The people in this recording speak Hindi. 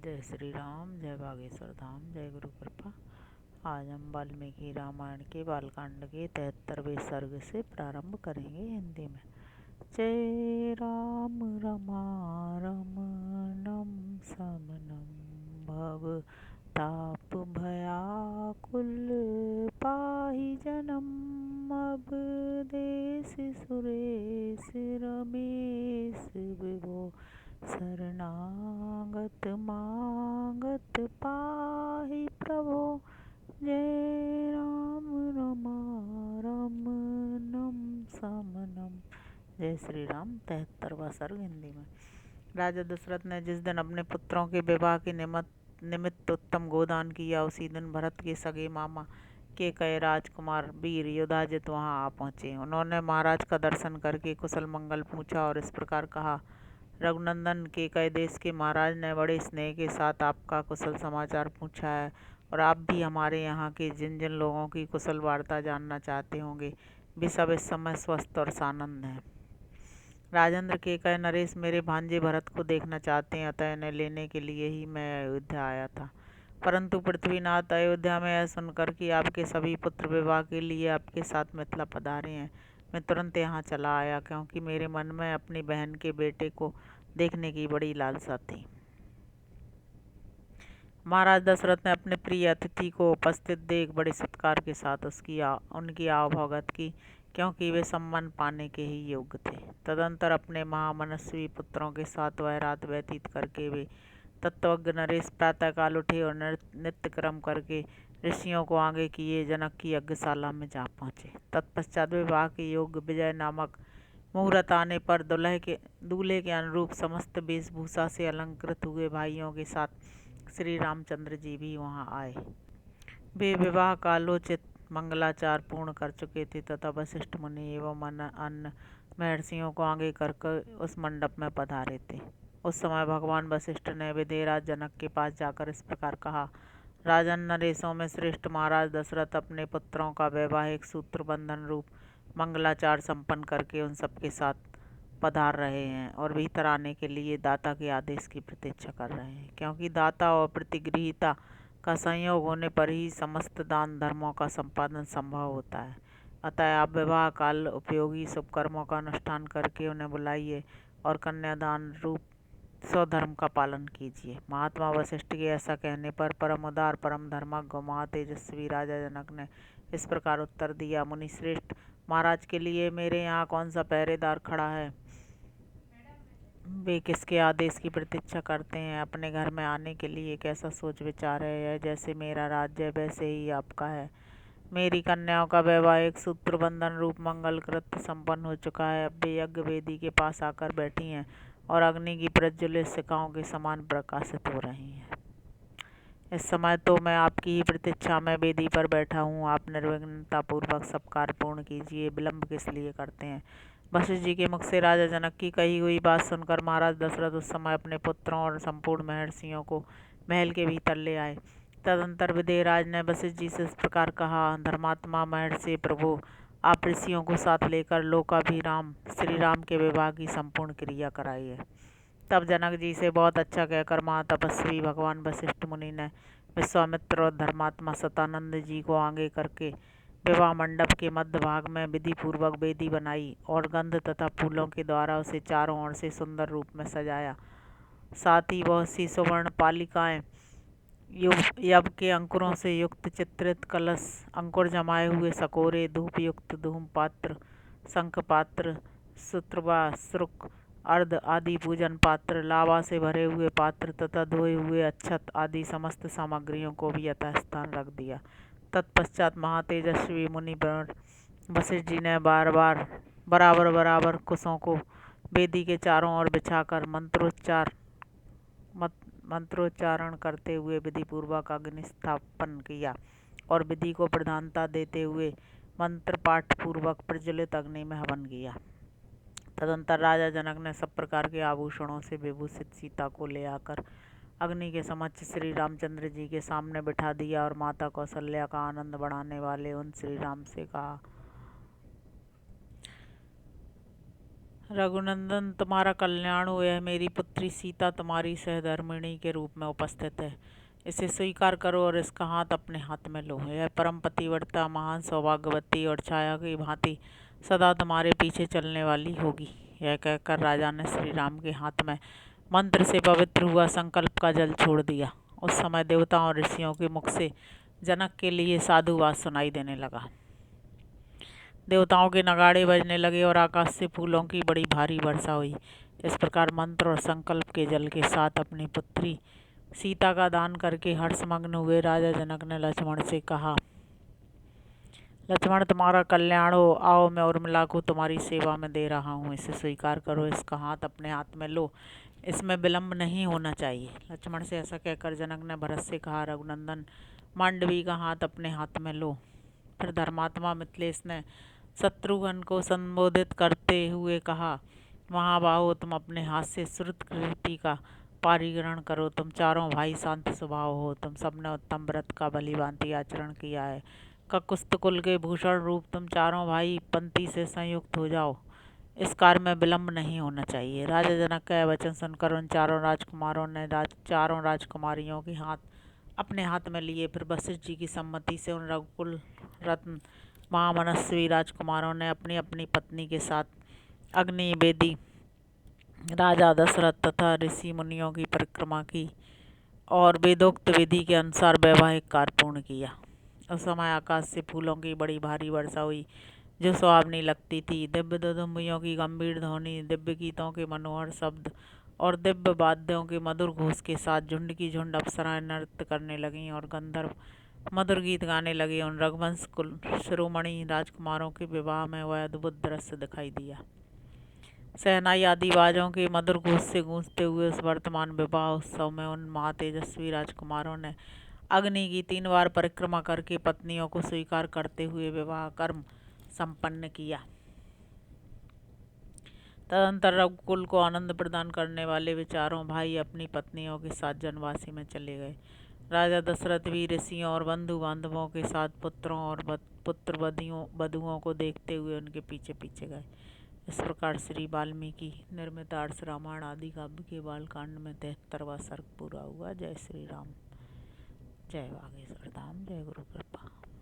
जय श्री राम, जय बागेश्वर धाम, जय गुरु कृपा। आज हम वाल्मीकि रामायण के बालकांड के 73वें सर्ग से प्रारंभ करेंगे हिंदी में। जय राम रमारमणम समनम भव ताप भयाकुल पाहि जनम अब देश सुरेश रमेश विभो शरणागत मागत पाहि प्रभो। जय राम रमारमणम समनम। जय श्री राम। 73वां सर्ग हिंदी में। राजा दशरथ ने जिस दिन अपने पुत्रों के विवाह के निमित्त उत्तम गोदान किया, उसी दिन भरत के सगे मामा के कई राजकुमार वीर युधाजित वहां आ पहुंचे। उन्होंने महाराज का दर्शन करके कुशल मंगल पूछा और इस प्रकार कहा। रघुनंदन के कई देश के महाराज ने बड़े स्नेह के साथ आपका कुशल समाचार पूछा है, और आप भी हमारे यहाँ के जिन जिन लोगों की कुशल वार्ता जानना चाहते होंगे, वे सब इस समय स्वस्थ और सानंद हैं। राजेंद्र के कई नरेश मेरे भांजे भरत को देखना चाहते हैं, अतः इन्हें लेने के लिए ही मैं अयोध्या आया था। परंतु पृथ्वीनाथ अयोध्या में यह सुनकर कि आपके सभी पुत्र विवाह के लिए आपके साथ मिथिला पधारे हैं, मैं तुरंत यहाँ चला आया, क्योंकि मेरे मन में अपनी बहन के बेटे को देखने की बड़ी लालसा थी। महाराज दशरथ ने अपने प्रिय अतिथि को उपस्थित देख बड़े सत्कार के साथ उनकी आवभगत की, क्योंकि वे सम्मान पाने के ही योग्य थे। तदंतर अपने महामनस्वी पुत्रों के साथ वह रात व्यतीत करके वे तत्वज्ञ नरेश प्रातःकाल उठे और नित्य क्रम करके ऋषियों को आगे किए जनक की यज्ञशाला में जा पहुँचे। तत्पश्चात विवाह के योग्य विजय नामक मुहूर्त आने पर दूल्हे के अनुरूप समस्त वेशभूषा से अलंकृत हुए भाइयों के साथ श्री रामचंद्र जी भी वहां आए। वे विवाह कालोचित मंगलाचार पूर्ण कर चुके थे तथा वशिष्ठ मुनि एवं अन्य महर्षियों को आगे कर उस मंडप में पधारे थे। उस समय भगवान वशिष्ठ ने विदेहराज जनक के पास जाकर इस प्रकार कहा। राजन नरेशों में श्रेष्ठ महाराज दशरथ अपने पुत्रों का वैवाहिक सूत्र बंधन रूप मंगलाचार संपन्न करके उन सबके साथ पधार रहे हैं और भीतर आने के लिए दाता के आदेश की प्रतीक्षा कर रहे हैं, क्योंकि दाता और प्रतिगृहीता का संयोग होने पर ही समस्त दान धर्मों का संपादन संभव होता है। अतः आप विवाह काल उपयोगी शुभ कर्मों का अनुष्ठान करके उन्हें बुलाइए और कन्यादान रूप स्वधर्म का पालन कीजिए। महात्मा वशिष्ठ के ऐसा कहने पर परम उदार परम धर्मज्ञ महातेजस्वी राजा जनक ने इस प्रकार उत्तर दिया। मुनि श्रेष्ठ, महाराज के लिए मेरे यहाँ कौन सा पहरेदार खड़ा है? वे किसके आदेश की प्रतीक्षा करते हैं? अपने घर में आने के लिए कैसा सोच विचार है? यह जैसे मेरा राज्य वैसे ही आपका है। मेरी कन्याओं का वैवाहिक सूत्र बंधन रूप मंगल कृत्य संपन्न हो चुका है। अब वे यज्ञ वेदी के पास आकर बैठी हैं और अग्नि की प्रज्वलित शिखाओं के समान प्रकाशित हो रही हैं। इस समय तो मैं आपकी ही प्रतीक्षा में वेदी पर बैठा हूँ। आप निर्विघ्नता पूर्वक सब कार्य पूर्ण कीजिए, विलंब किस लिए करते हैं? वशिष्ठ जी के मुख से राजा जनक की कही हुई बात सुनकर महाराज दशरथ उस समय अपने पुत्रों और संपूर्ण महर्षियों को महल के भीतर ले आए। तदंतर विदेहराज ने वशिष्ठ जी से इस प्रकार कहा। धर्मात्मा महर्षि प्रभु, आप ऋषियों को साथ लेकर लोकाभिराम श्री राम के विवाह की संपूर्ण क्रिया कराइए। तब जनक जी से बहुत अच्छा कहकर महातपस्वी भगवान वशिष्ठ मुनि ने विश्वामित्र और धर्मात्मा सतानंद जी को आगे करके विवाह मंडप के मध्य भाग में विधि पूर्वक वेदी बनाई और गंध तथा फूलों के द्वारा उसे चारों ओर से सुंदर रूप में सजाया। साथ ही बहुत सी सुवर्ण पालिकाएं, यव के अंकुरों से युक्त चित्रित कलश, अंकुर जमाए हुए सकोरे, धूप युक्त धूम पात्र, शंख पात्र, सुत्रवा श्रुक अर्ध आदि पूजन पात्र, लावा से भरे हुए पात्र तथा धोए हुए अक्षत आदि समस्त सामग्रियों को भी यथास्थान रख दिया। तत्पश्चात महातेजस्वी मुनि वशिष्ठ जी ने बराबर कुशों को वेदी के चारों ओर बिछाकर मंत्रोच्चारण करते हुए विधि पूर्वक अग्नि स्थापन किया और विधि को प्रधानता देते हुए मंत्र पाठ पूर्वक प्रज्वलित अग्नि में हवन किया। तदंतर राजा जनक ने सब प्रकार के आभूषणों से विभूषित सीता को ले आकर अग्नि के समक्ष श्री रामचंद्र जी के सामने बिठा दिया और माता कौशल्या का आनंद बढ़ाने वाले उन श्री राम से कहा। रघुनंदन, तुम्हारा कल्याण हो। यह मेरी पुत्री सीता तुम्हारी सहधर्मिणी के रूप में उपस्थित है। इसे स्वीकार करो और इसका हाथ अपने हाथ में लो। यह परम पतिव्रता, महान सौभाग्यवती और छाया की भांति सदा तुम्हारे पीछे चलने वाली होगी। यह कहकर राजा ने श्री राम के हाथ में मंत्र से पवित्र हुआ संकल्प का जल छोड़ दिया। उस समय देवताओं और ऋषियों के मुख से जनक के लिए साधुवाद सुनाई देने लगा। देवताओं के नगाड़े बजने लगे और आकाश से फूलों की बड़ी भारी वर्षा हुई। इस प्रकार मंत्र और संकल्प के जल के साथ अपनी पुत्री सीता का दान करके हर्षमग्न हुए राजा जनक ने लक्ष्मण से कहा, लक्ष्मण, तुम्हारा कल्याण हो। आओ, मैं उर्मिला को तुम्हारी सेवा में दे रहा हूँ। इसे स्वीकार करो, इसका हाथ अपने हाथ में लो। इसमें विलंब नहीं होना चाहिए। लक्ष्मण से ऐसा कहकर जनक ने भरत से कहा, रघुनंदन, मांडवी का हाथ अपने हाथ में लो। फिर धर्मात्मा मिथिलेश ने शत्रुघ्न को संबोधित करते हुए कहा, महाबाहो, तुम अपने हाथ से श्रुत कृति का पारिग्रहण करो। तुम चारों भाई शांत स्वभाव हो। तुम सबने उत्तम व्रत का भली भांति आचरण किया है। ककुस्त कुल के भूषण रूप तुम चारों भाई पंक्ति से संयुक्त हो जाओ। इस कार्य में विलंब नहीं होना चाहिए। राजा जनक का यह वचन सुनकर उन चारों राजकुमारों ने चारों राजकुमारियों के हाथ अपने हाथ में लिए। फिर वशिष्ठ जी की सम्मति से उन रघुकुल रत्न महामनस्वी राजकुमारों ने अपनी अपनी पत्नी के साथ अग्नि वेदी, राजा दशरथ तथा ऋषि मुनियों की परिक्रमा की और वेदोक्त विधि के अनुसार वैवाहिक कार्य पूर्ण किया। उस समय आकाश से फूलों की बड़ी भारी वर्षा हुई, जो सुहावनी लगती थी। दिव्य दुदुम्बियों की गंभीर ध्वनि, दिव्य गीतों के मनोहर शब्द और दिव्य वाद्यों के मधुर घोष के साथ झुंड की झुंड अप्सराएं नृत्य करने लगीं और गंधर्व मधुर गीत गाने लगे। उन रघुवंश कुल शिरोमणि राजकुमारों के विवाह में वह अद्भुत दृश्य दिखाई दिया। शहनाई आदि बाजों के मधुर घोष से गूंजते हुए उस वर्तमान विवाह उत्सव में उन महातेजस्वी राजकुमारों ने अग्नि की 3 बार परिक्रमा करके पत्नियों को स्वीकार करते हुए विवाह कर्म संपन्न किया। तदंतर रघुकुल को आनंद प्रदान करने वाले वे चारों भाई अपनी पत्नियों के साथ जनवासी में चले गए। राजा दशरथ भी ऋषियों और बंधु बांधवों के साथ पुत्रों और पुत्र वधुओं को देखते हुए उनके पीछे पीछे गए। इस प्रकार श्री वाल्मीकि निर्मित आर्ष रामायण आदि काव्य के बालकांड में 73वां सर्ग पूरा हुआ। जय श्री राम। जय बागेश्वर धाम। जय गुरु कृपा।